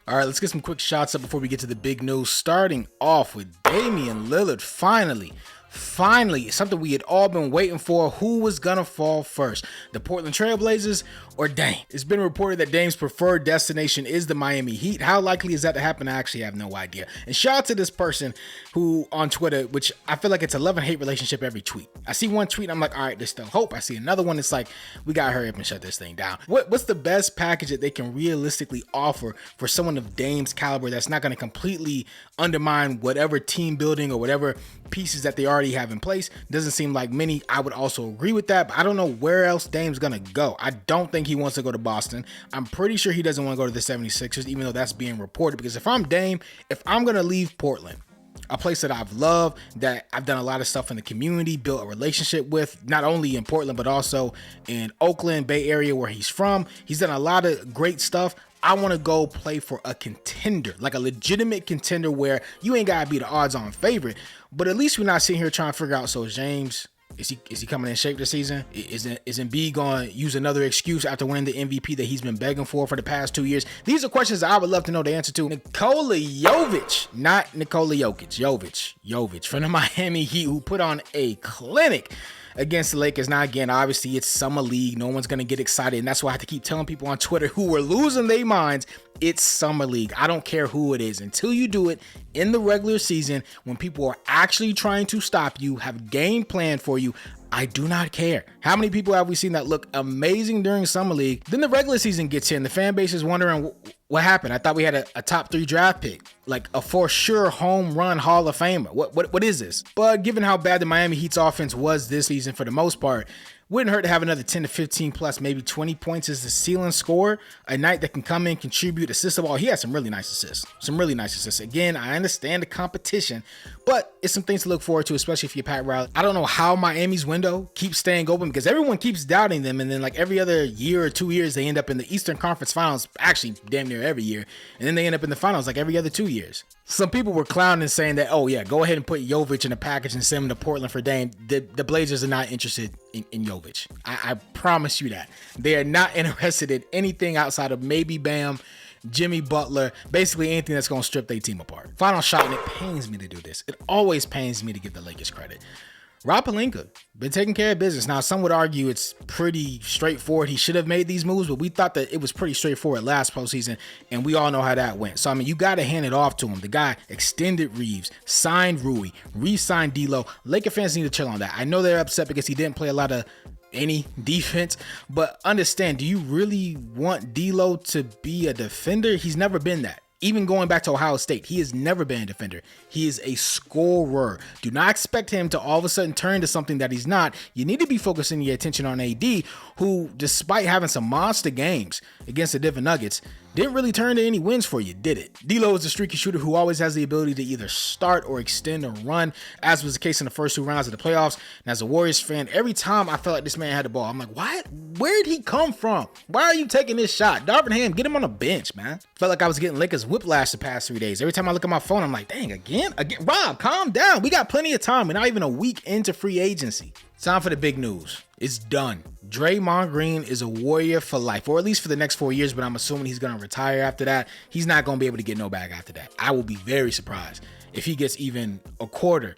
All right, let's get some quick shots up before we get to the big news. Starting off with Damian Lillard, finally, something we had all been waiting for. Who was gonna fall first, the Portland Trail Blazers or Dame? It's been reported that Dame's preferred destination is the Miami Heat. How likely is that to happen? I actually have no idea. And shout out to this person who on Twitter, which I feel like it's a love-and-hate relationship every tweet. I see one tweet, I'm like, all right, there's still hope. I see another one, it's like, we gotta hurry up and shut this thing down. What's the best package that they can realistically offer for someone of Dame's caliber that's not gonna completely undermine whatever team building or whatever pieces that they already have in place? Doesn't seem like many. I would also agree with that, but I don't know where else Dame's gonna go. I don't think he wants to go to Boston. I'm pretty sure he doesn't want to go to the 76ers, even though that's being reported, because if I'm Dame, if I'm gonna leave Portland, a place that I've loved, that I've done a lot of stuff in the community, built a relationship with, not only in Portland, but also in Oakland, Bay Area, where he's from. He's done a lot of great stuff. I want to go play for a contender, like a legitimate contender where you ain't got to be the odds-on favorite, but at least we're not sitting here trying to figure out, so James, is he coming in shape this season? Is Embiid going to use another excuse after winning the MVP that he's been begging for the past 2 years? These are questions that I would love to know the answer to. Nikola Jovic, not Nikola Jokic, Jovic from the Miami Heat, who put on a clinic against the Lakers. Now, again, obviously it's summer league. No one's going to get excited. And that's why I have to keep telling people on Twitter who are losing their minds, it's summer league. I don't care who it is. Until you do it in the regular season, when people are actually trying to stop you, have game plan for you, I do not care. How many people have we seen that look amazing during summer league? Then the regular season gets here and the fan base is wondering what happened. I thought we had a top 3 draft pick, like a for sure home run Hall of Famer. What is this? But given how bad the Miami Heat's offense was this season for the most part, wouldn't hurt to have another 10 to 15 plus, maybe 20 points as the ceiling scorer. A night that can come in, contribute, assist the ball. He had some really nice assists. Again, I understand the competition, but it's some things to look forward to, especially if you're Pat Riley. I don't know how Miami's window keeps staying open because everyone keeps doubting them. And then like every other year or 2 years, they end up in the Eastern Conference Finals, actually damn near every year. And then they end up in the finals like every other 2 years. Some people were clowning saying that, oh yeah, go ahead and put Jovic in a package and send him to Portland for Dame. The Blazers are not interested in Jovic. I promise you that. They are not interested in anything outside of maybe Bam, Jimmy Butler, basically anything that's going to strip their team apart. Final shot, and it pains me to do this. It always pains me to give the Lakers credit. Rob Pelinka, been taking care of business. Now, some would argue it's pretty straightforward. He should have made these moves, but we thought that it was pretty straightforward last postseason, and we all know how that went. So, I mean, you got to hand it off to him. The guy extended Reeves, signed Rui, re-signed D'Lo. Laker fans need to chill on that. I know they're upset because he didn't play a lot of any defense, but understand, do you really want D'Lo to be a defender? He's never been that. Even going back to Ohio State, he has never been a defender. He is a scorer. Do not expect him to all of a sudden turn to something that he's not. You need to be focusing your attention on AD, who, despite having some monster games against the Denver Nuggets, didn't really turn to any wins for you, did it? D'Lo is a streaky shooter who always has the ability to either start or extend or run, as was the case in the first 2 rounds of the playoffs. And as a Warriors fan, every time I felt like this man had the ball, I'm like, what? Where'd he come from? Why are you taking this shot? Darvin Ham, get him on a bench, man. Felt like I was getting Lakers whiplash the past 3 days. Every time I look at my phone, I'm like, dang, again? Rob, calm down. We got plenty of time. We're not even a week into free agency. Time for the big news. It's done. Draymond Green is a Warrior for life, or at least for the next 4 years, but I'm assuming he's going to retire after that. He's not going to be able to get no bag after that. I will be very surprised if he gets even a quarter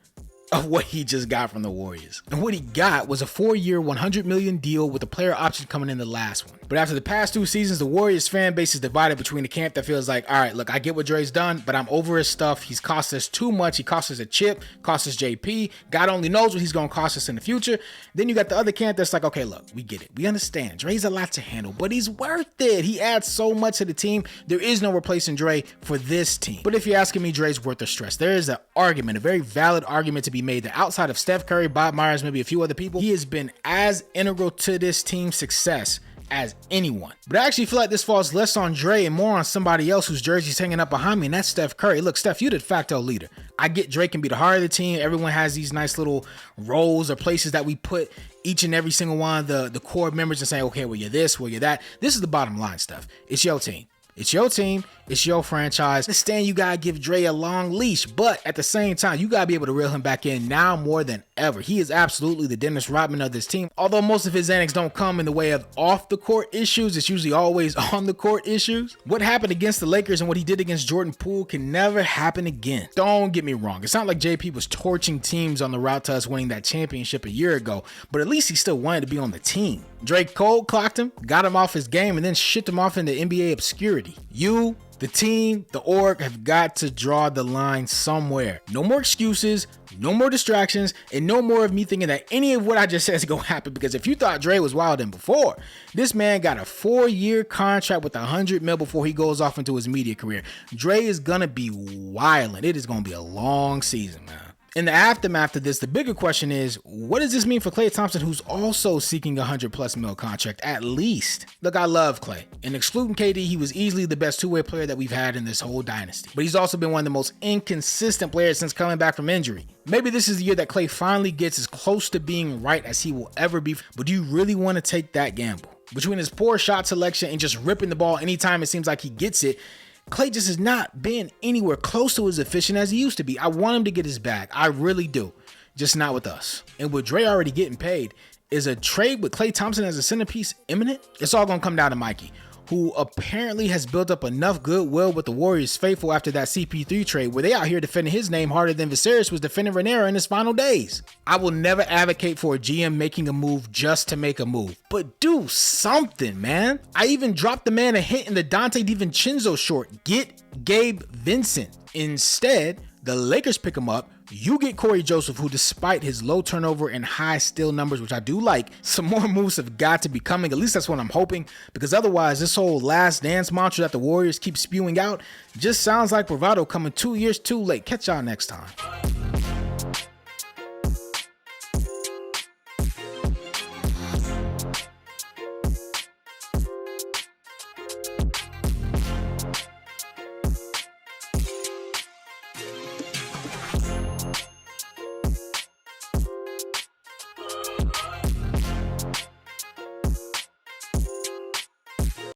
of what he just got from the Warriors. And what he got was a 4-year, $100 million deal with a player option coming in the last one. But after the past 2 seasons, the Warriors fan base is divided between the camp that feels like, all right, look, I get what Dre's done, but I'm over his stuff. He's cost us too much. He cost us a chip, cost us JP. God only knows what he's going to cost us in the future. Then you got the other camp that's like, okay, look, we get it. We understand. Dre's a lot to handle, but he's worth it. He adds so much to the team. There is no replacing Dre for this team. But if you're asking me, Dre's worth the stress. There is an argument, a very valid argument to be made that outside of Steph Curry, Bob Myers, maybe a few other people, he has been as integral to this team's success as anyone. But I actually feel like this falls less on Dre and more on somebody else whose jersey's hanging up behind me, and that's Steph Curry. Look, Steph, you're the de facto leader. I get Dre can be the heart of the team. Everyone has these nice little roles or places that we put each and every single one of the core members and say, okay, well, you're this, well, you're that. This is the bottom line stuff. It's your team. It's your team. It's your franchise. Understand you got to give Dre a long leash, but at the same time, you got to be able to reel him back in now more than ever. He is absolutely the Dennis Rodman of this team. Although most of his antics don't come in the way of off the court issues, it's usually always on the court issues. What happened against the Lakers and what he did against Jordan Poole can never happen again. Don't get me wrong. It's not like JP was torching teams on the route to us winning that championship a year ago, but at least he still wanted to be on the team. Drake cold clocked him, got him off his game, and then shipped him off into NBA obscurity. You, the team, the org have got to draw the line somewhere. No more excuses, no more distractions, and no more of me thinking that any of what I just said is going to happen, because if you thought Dre was wilding before, this man got a 4-year contract with $100 million before he goes off into his media career. Dre is going to be wilding. It is going to be a long season, man. In the aftermath of this, the bigger question is, what does this mean for Klay Thompson, who's also seeking a $100+ million contract, at least? Look, I love Klay, and excluding KD, he was easily the best two-way player that we've had in this whole dynasty. But he's also been one of the most inconsistent players since coming back from injury. Maybe this is the year that Klay finally gets as close to being right as he will ever be, but do you really want to take that gamble? Between his poor shot selection and just ripping the ball anytime it seems like he gets it, Klay just has not been anywhere close to as efficient as he used to be. I want him to get his bag. I really do. Just not with us. And with Dre already getting paid, is a trade with Klay Thompson as a centerpiece imminent? It's all going to come down to Mikey, who apparently has built up enough goodwill with the Warriors faithful after that CP3 trade, where they out here defending his name harder than Viserys was defending Rhaenyra in his final days. I will never advocate for a GM making a move just to make a move, but do something, man. I even dropped the man a hint in the Dante DiVincenzo short. Get Gabe Vincent. Instead, the Lakers pick him up. You get Corey Joseph, who despite his low turnover and high steal numbers, which I do like, some more moves have got to be coming. At least that's what I'm hoping, because otherwise this whole last dance mantra that the Warriors keep spewing out just sounds like bravado coming 2 years too late. Catch y'all next time.